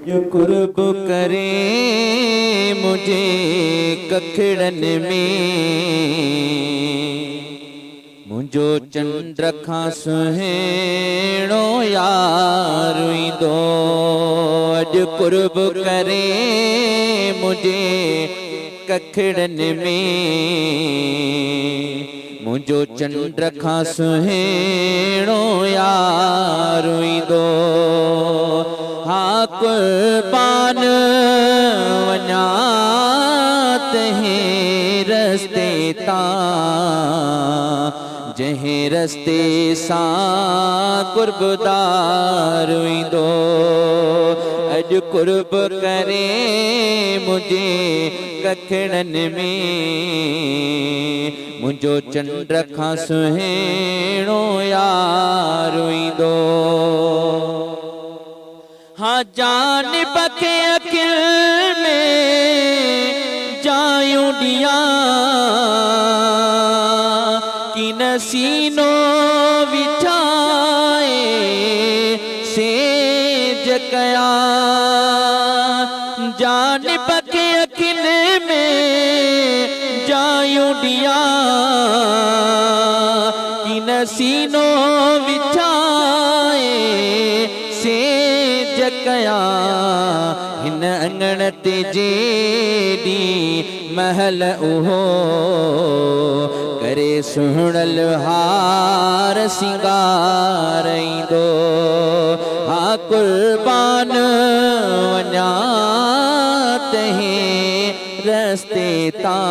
जो कुर्ब करे मुझे कखड़न में मुझो चंद्र खां सुहेणो यार ईंदो। अॼु कुर्ब करे मुझे कखड़न में मुझो चंद्र खां सुहेणो यार ईंदो। हाँ कुर्बान वञा तंहिं रस्ते तां जंहिं रस्ते सां कुर्बदार ईंदो। अॼु कुर्ब करे मुझे कखड़न में मुझो चंद्र खां सुहेणो यार ईंदो। हाँ जानिब खे अखियुनि में जायूं ॾियां कि न सीनो विछाए सेज कया। जानिब खे अखियुनि में जायूं ॾियां कि न सीनो विछाए सेज कया। हिन अंगण ते जेॾी महल उहो करे सुहिणल हार सिंगार ईंदो। हाँ कुर्बान वञा तंहिं रस्ते तां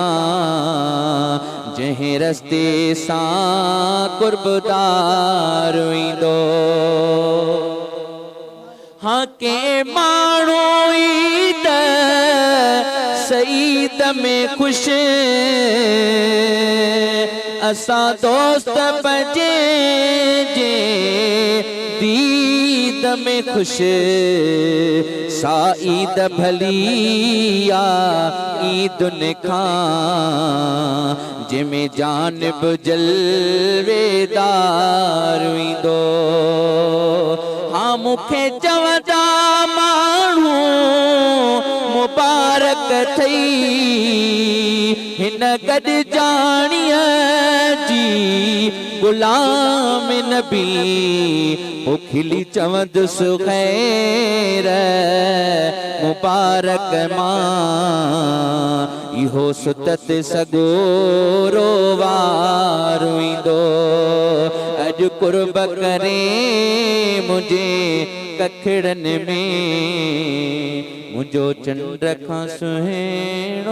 जंहिं रस्ते सां कुर्बदार ईंदो। हाँ के माण्हू ईद सईद में ख़ुशि असां दोस्त बजे जे दीद में ख़ुशि। सा ईद भली आ ईदुनि खां जंहिंमें जानिब जलवेदार ईंदो। हाँ मूंखे चवंदा माण्हू मुबारक थई हिन गॾिजाणीअ जी गुलाम नबी। पोइ खिली चवंदुसि ख़ैर मुबारक मां इहो सुतत सॻोरो वार ईंदो। अॼु कुर्ब करे मुझे कखड़न में मुझो चंद्र खां सुहेणो